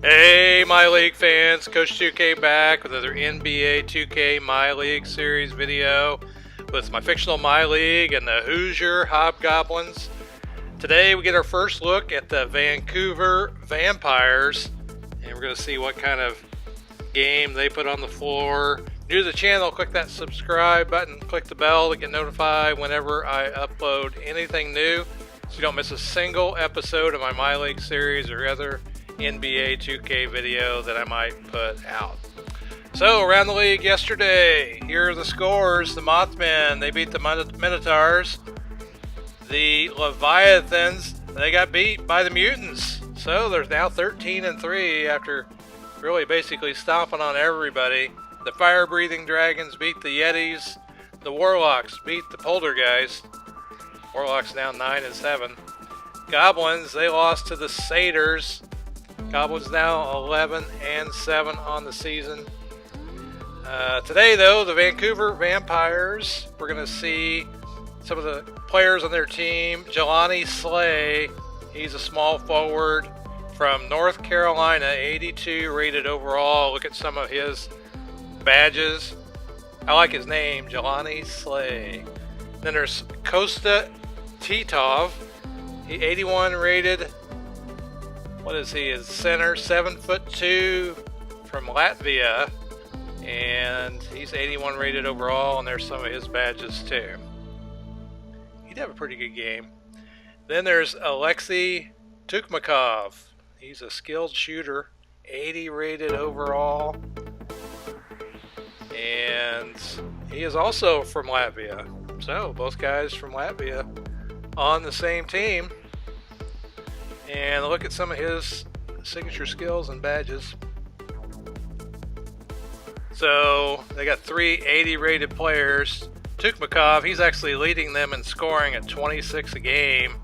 Hey, MyLeague fans, Coach 2K back with another NBA2K MyLeague series video with my fictional MyLeague and the Hoosier Hobgoblins. Today we get our first look at the Vancouver Vampires, and we're going to see what kind of game they put on the floor. New to the channel, click that subscribe button, click the bell to get notified whenever I upload anything new, so you don't miss a single episode of my MyLeague series or other NBA 2K video that I might put out. So around the league yesterday, here are the scores. The Mothmen, they beat the Minotaurs. The Leviathans, they got beat by the Mutants. So they're now 13-3 after really basically stomping on everybody. The Fire-Breathing Dragons beat the Yetis. The Warlocks beat the Poltergeist. Warlocks now 9-7. Goblins, they lost to the Satyrs. Goblins now 11-7 on the season. Today, though, the Vancouver Vampires, we're going to see some of the players on their team. Jelani Slay, he's a small forward from North Carolina, 82 rated overall. Look at some of his badges. I like his name, Jelani Slay. Then there's Kosta Titov, he 81 rated. What is he? His center, 7'2", from Latvia, and he's 81 rated overall, and there's some of his badges too. He'd have a pretty good game. Then there's Alexei Tukmakov. He's a skilled shooter, 80 rated overall, and he is also from Latvia. So both guys from Latvia on the same team. And look at some of his signature skills and badges. So they got three 80 rated players. Tukmakov, he's actually leading them in scoring at 26 a game.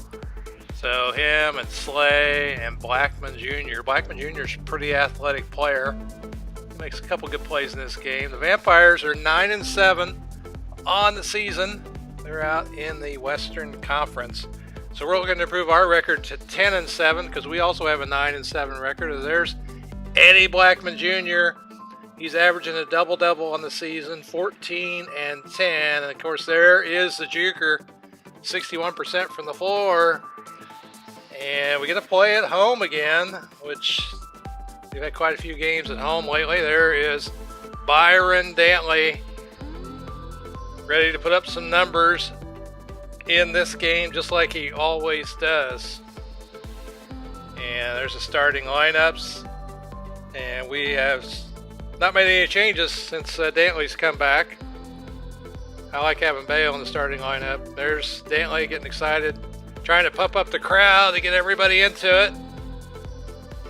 So him and Slay and Blackman Jr. Blackman Jr. is a pretty athletic player. He makes a couple good plays in this game. The Vampires are 9-7 on the season. They're out in the Western Conference. So we're looking to improve our record to 10-7 because we also have a 9-7 record. There's Eddie Blackman Jr. He's averaging a double-double on the season, 14 and 10. And of course, there is the Juker, 61% from the floor. And we get to play at home again, which we've had quite a few games at home lately. There is Byron Dantley, ready to put up some numbers in this game, just like he always does. And there's the starting lineups, and we have not made any changes since Dantley's come back. I like having Bale in the starting lineup. There's Dantley getting excited, trying to pump up the crowd to get everybody into it.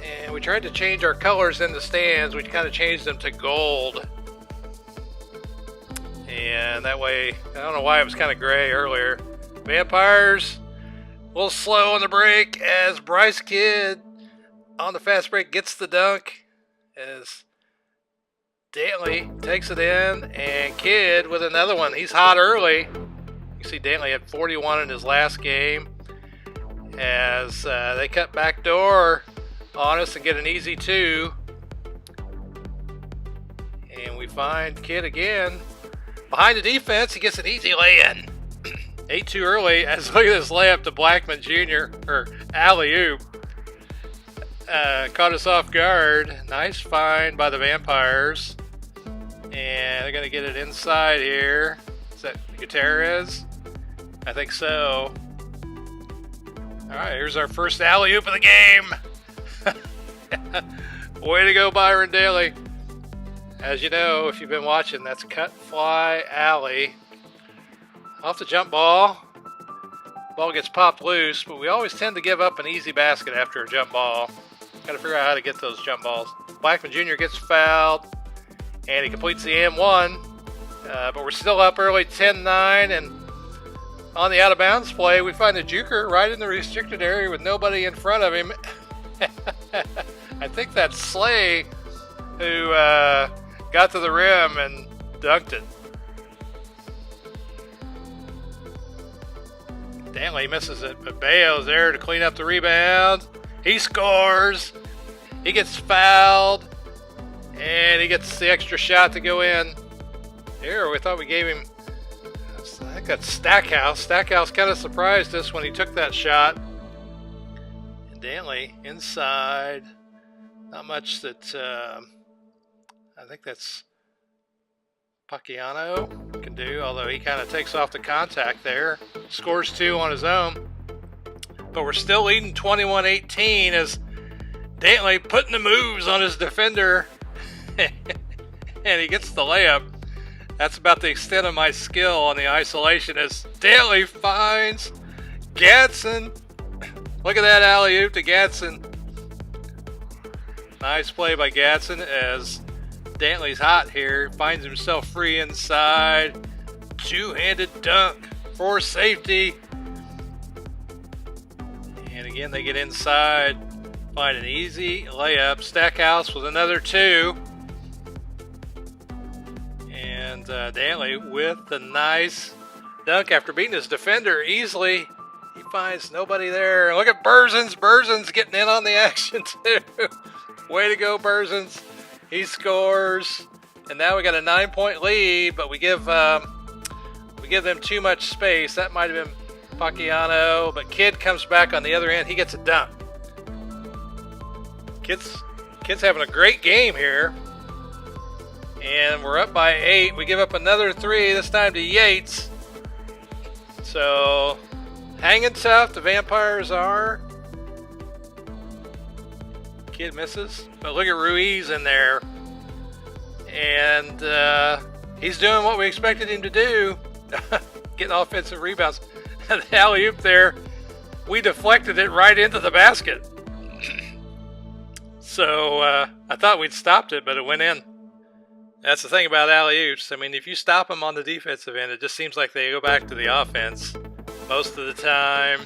And we tried to change our colors in the stands. We kind of changed them to gold, and that way, I don't know why it was kind of gray earlier. Vampires a little slow on the break as Bryce Kidd on the fast break gets the dunk as Dantley takes it in, and Kidd with another one. He's hot early. You see Dantley had 41 in his last game as they cut back door on us and get an easy two. And we find Kidd again behind the defense. He gets an easy lay-in. 8-2 early, as look at this layup to Blackman Jr., or alley-oop. Caught us off guard. Nice find by the Vampires. And they're going to get it inside here. Is that Gutierrez? I think so. Alright, here's our first alley-oop of the game. Way to go, Byron Daly. As you know, if you've been watching, that's cut, fly, alley. Off the jump ball. Ball gets popped loose, but we always tend to give up an easy basket after a jump ball. Got to figure out how to get those jump balls. Blackman Jr. gets fouled, and he completes the M1. But we're still up early, 10-9, and on the out-of-bounds play, we find the Juker right in the restricted area with nobody in front of him. I think that's Slay who got to the rim and dunked it. Dantley misses it, but Bayo's there to clean up the rebound. He scores. He gets fouled, and he gets the extra shot to go in. Here, we thought we gave him, I think that's Stackhouse. Stackhouse kind of surprised us when he took that shot. And Dantley inside. Not much that, I think that's Pacquiano can do, although he kind of takes off the contact there. Scores 2 on his own. But we're still leading 21-18 as Dantley putting the moves on his defender. And he gets the layup. That's about the extent of my skill on the isolation as Dantley finds Gadsden. Look at that alley-oop to Gadsden. Nice play by Gadsden as Dantley's hot here. Finds himself free inside. Two-handed dunk for safety. And again, they get inside. Find an easy layup. Stackhouse with another 2. And Dantley with the nice dunk after beating his defender easily. He finds nobody there. Look at Berzins. Berzins getting in on the action too. Way to go, Berzins. He scores. And now we got a 9-point lead, but we give them too much space. That might have been Pacquiano, but Kidd comes back on the other end. He gets a dunk. Kidd's having a great game here. And we're up by 8. We give up another 3, this time to Yates. So, hanging tough, the Vampires are. Kidd misses. But look at Ruiz in there. And he's doing what we expected him to do. Getting offensive rebounds. The alley-oop there, we deflected it right into the basket. So, I thought we'd stopped it, but it went in. That's the thing about alley-oops. I mean, if you stop them on the defensive end, it just seems like they go back to the offense most of the time.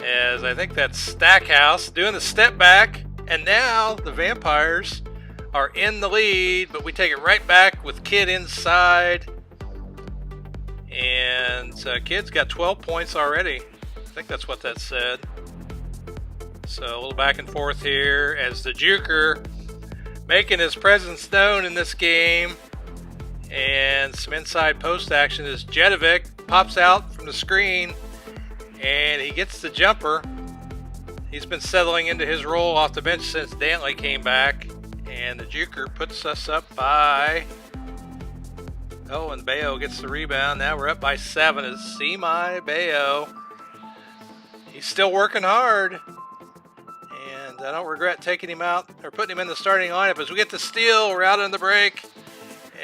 As I think that's Stackhouse doing the step back. And now the Vampires are in the lead, but we take it right back with Kidd inside. And Kidd's got 12 points already. I think that's what that said. So a little back and forth here as the Juker making his presence known in this game. And some inside post action as Jedovic pops out from the screen and he gets the jumper. He's been settling into his role off the bench since Dantley came back. And the Juker puts us up by... Oh, and Bayo gets the rebound. Now we're up by 7 as Semi Bayo. He's still working hard. And I don't regret taking him out or putting him in the starting lineup as we get the steal. We're out on the break.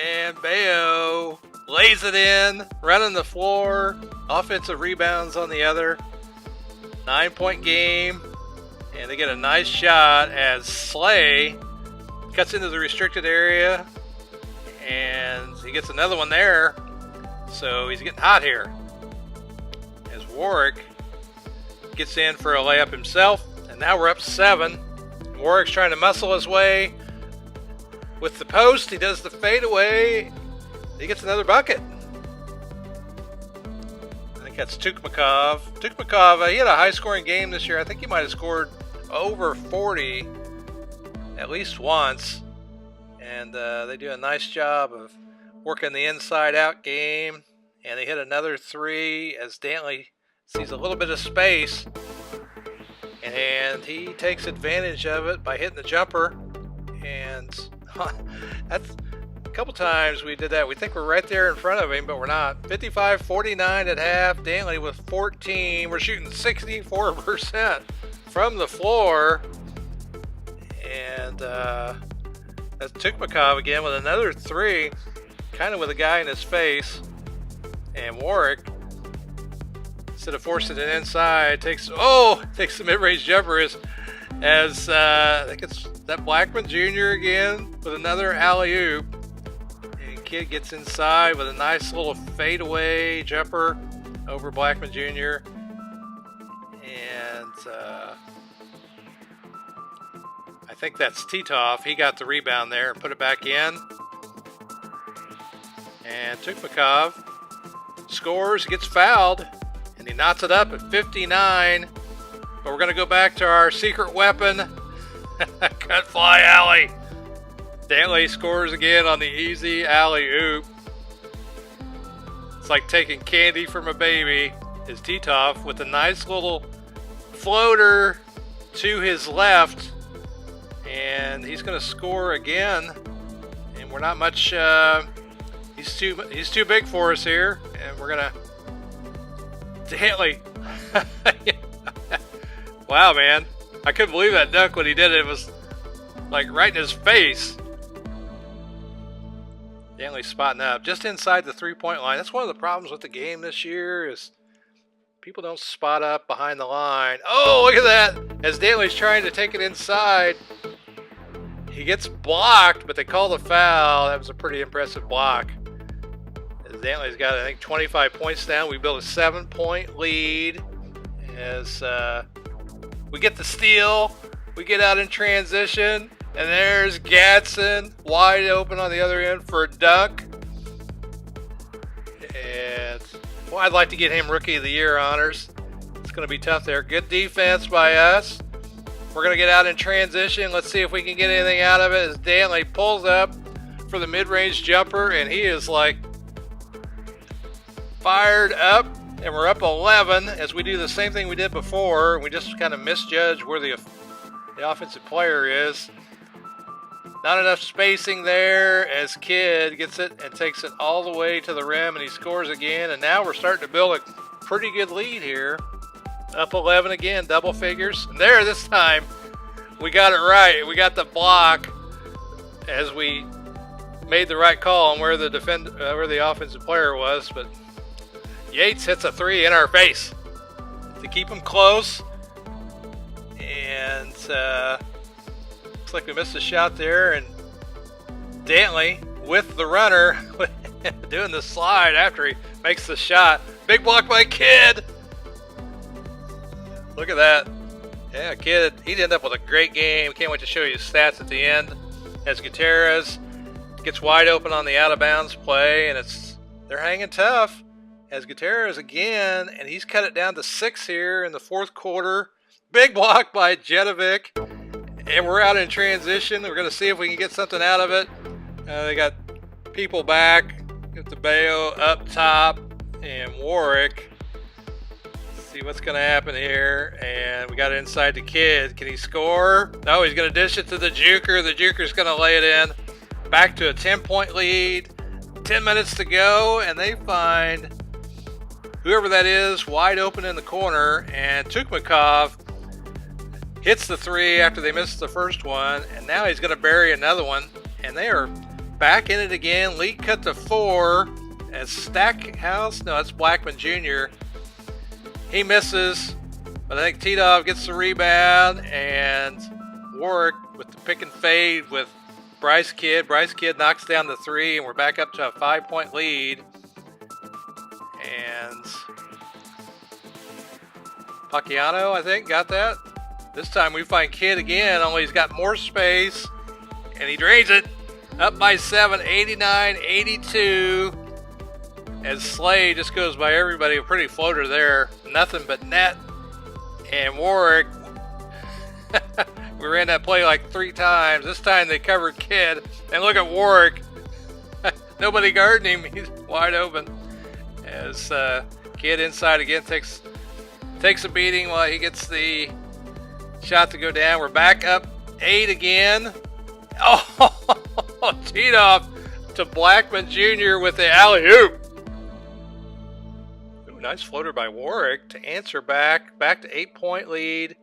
And Bayo lays it in, running the floor. Offensive rebounds on the other. 9-point game. And they get a nice shot as Slay cuts into the restricted area. And he gets another one there. So he's getting hot here. As Warwick gets in for a layup himself. And now we're up 7. Warwick's trying to muscle his way with the post. He does the fadeaway. He gets another bucket. I think that's Tukmakov. Tukmakov, he had a high-scoring game this year. I think he might have scored over 40 at least once. And they do a nice job of working the inside-out game. And they hit another 3 as Dantley sees a little bit of space. And he takes advantage of it by hitting the jumper. And that's a couple times we did that. We think we're right there in front of him, but we're not. 55-49 at half. Dantley with 14. We're shooting 64% from the floor. And that's Tukmakov again with another 3. Kind of with a guy in his face. And Warwick, instead of forcing it inside, takes the mid-range jumper as I think it's that Blackman Jr. again with another alley-oop. And Kidd gets inside with a nice little fadeaway jumper over Blackman Jr. And I think that's Titov. He got the rebound there and put it back in. And Tukmakov scores, gets fouled, and he knots it up at 59. But we're going to go back to our secret weapon, cut fly alley. Dantley scores again on the easy alley-oop. It's like taking candy from a baby. Is Titov with a nice little floater to his left. And he's going to score again. And we're not much... he's too big for us here. And we're going to... Dantley. Wow, man. I couldn't believe that dunk when he did it. It was like right in his face. Dantley spotting up just inside the three-point line. That's one of the problems with the game this year is people don't spot up behind the line. Oh, look at that. As Dantley's trying to take it inside, he gets blocked, but they call the foul. That was a pretty impressive block. As Dantley's got, I think, 25 points down. We built a 7-point lead as we get the steal. We get out in transition. And there's Gadsden wide open on the other end for a dunk. And, well, I'd like to get him Rookie of the Year honors. It's going to be tough there. Good defense by us. We're going to get out in transition. Let's see if we can get anything out of it as Dantley pulls up for the mid-range jumper. And he is like fired up. And we're up 11 as we do the same thing we did before. We just kind of misjudge where the offensive player is. Not enough spacing there as Kidd gets it and takes it all the way to the rim, and he scores again. And now we're starting to build a pretty good lead here. Up 11 again, double figures. And there, this time, we got it right. We got the block as we made the right call on where the offensive player was. But Yates hits a three in our face to keep him close. And looks like we missed a shot there, and Dantley with the runner doing the slide after he makes the shot. Big block by Kidd. Look at that. Yeah, Kidd, he'd end up with a great game. Can't wait to show you his stats at the end. As Gutierrez gets wide open on the out-of-bounds play, and they're hanging tough. As Gutierrez again, and he's cut it down to 6 here in the fourth quarter. Big block by Jedovic. And we're out in transition. We're going to see if we can get something out of it. They got people back. Get the Bayo up top. And Warwick. Let's see what's going to happen here. And we got it inside the Kidd. Can he score? No, he's going to dish it to the Juker. The Juker's going to lay it in. Back to a 10-point lead. 10 minutes to go. And they find whoever that is wide open in the corner. And Tukmakov hits the three after they missed the first one, and now he's going to bury another one, and they are back in it again. Lead cut to 4 as Stackhouse, no, that's Blackman Jr. He misses, but I think Titov gets the rebound, and Warwick with the pick and fade with Bryce Kidd. Bryce Kidd knocks down the 3, and we're back up to a 5-point lead. And Pacquiano, I think, got that. This time we find Kidd again, only he's got more space, and he drains it. Up by 7, 89-82. As Slade just goes by everybody, a pretty floater there. Nothing but net. And Warwick, we ran that play like 3 times. This time they covered Kidd. And look at Warwick. Nobody guarding him. He's wide open. As Kidd inside again takes a beating while he gets the shot to go down. We're back up 8 again. Oh, Titov to Blackman Jr. with the alley-oop. Ooh, nice floater by Warwick to answer back. Back to 8-point lead.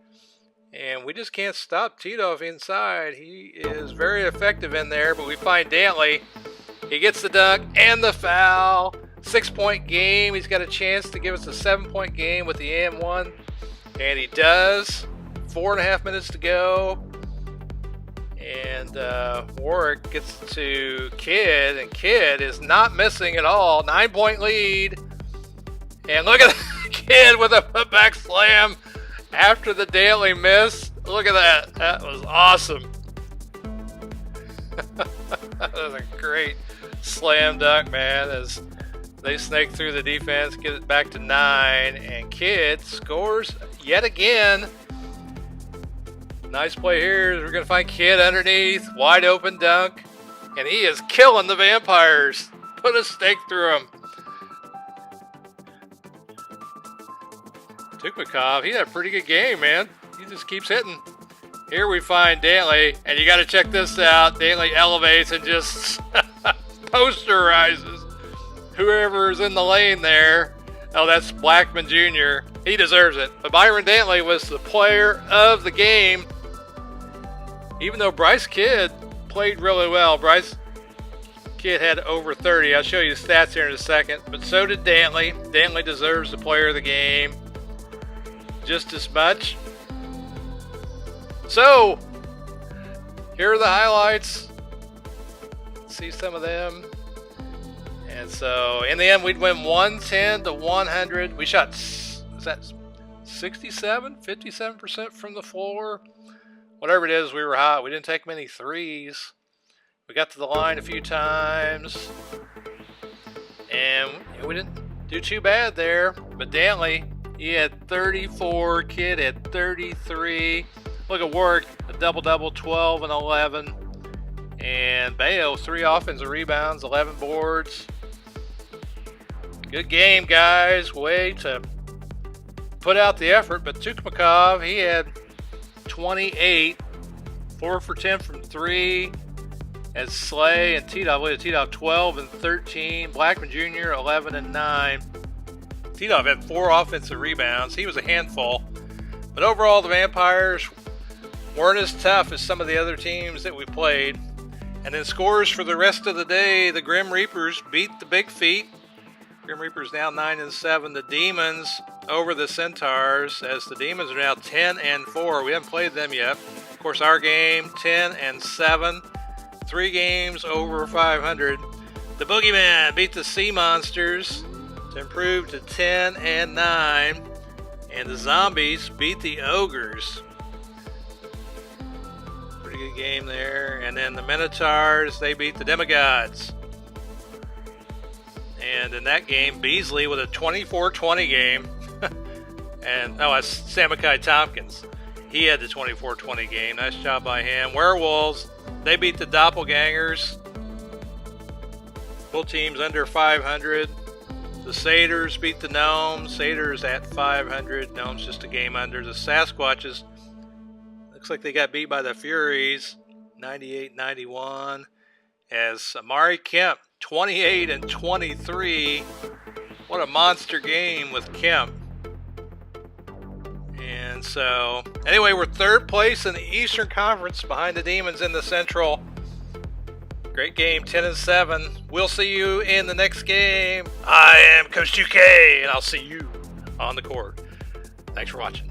And we just can't stop Titov inside. He is very effective in there, but we find Dantley. He gets the dunk and the foul. 6-point game. He's got a chance to give us a 7-point game with the M1. And he does. 4.5 minutes to go. And Warwick gets to Kidd, and Kidd is not missing at all. 9-point lead. And look at Kidd with a putback slam after the Dantley miss. Look at that. That was awesome. That was a great slam dunk, man, as they snake through the defense, get it back to 9, and Kidd scores yet again. Nice play here. We're going to find Kid underneath. Wide open dunk. And he is killing the Vampires. Put a stake through him. Tukmakov, he had a pretty good game, man. He just keeps hitting. Here we find Dantley, and you got to check this out. Dantley elevates and just posterizes whoever's in the lane there. Oh, that's Blackman Jr. He deserves it. But Byron Dantley was the player of the game. Even though Bryce Kidd played really well. Bryce Kidd had over 30. I'll show you the stats here in a second. But so did Dantley. Dantley deserves the player of the game just as much. So, here are the highlights. See some of them. And so, in the end, we'd win 110 to 100. We shot, is that 67? 57% from the floor? Whatever it is, we were hot. We didn't take many threes. We got to the line a few times. And we didn't do too bad there. But Dantley, he had 34. Kid had 33. Look at Warwick, a double-double, 12 and 11. And Bayo, 3 offensive rebounds, 11 boards. Good game, guys. Way to put out the effort. But Tukmakov, he had 28, 4 for 10 from 3. As Slay and T-Dog 12 and 13. Blackman Jr. 11 and 9. T-Dog had 4 offensive rebounds. He was a handful. But overall, the Vampires weren't as tough as some of the other teams that we played. And then scores for the rest of the day. The Grim Reapers beat the Big Feet. Grim Reapers now 9 and 7. The Demons over the Centaurs, as the Demons are now 10 and 4. We haven't played them yet. Of course, our game 10 and 7. 3 games over 500. The Boogeyman beat the Sea Monsters to improve to 10 and 9. And the Zombies beat the Ogres. Pretty good game there. And then the Minotaurs, they beat the Demigods. And in that game, Beasley with a 24-20 game. And, oh, that's Samakai Tompkins. He had the 24-20 game. Nice job by him. Werewolves, they beat the Doppelgangers. Both teams under 500. The Satyrs beat the Gnomes. Satyrs at 500. Gnomes just a game under. The Sasquatches, looks like they got beat by the Furies. 98-91. As Amari Kemp, 28 and 23. What a monster game with Kemp. And so, anyway, we're 3rd place in the Eastern Conference behind the Demons in the Central. Great game, 10 and 7. We'll see you in the next game. I am Coach 2K, and I'll see you on the court. Thanks for watching.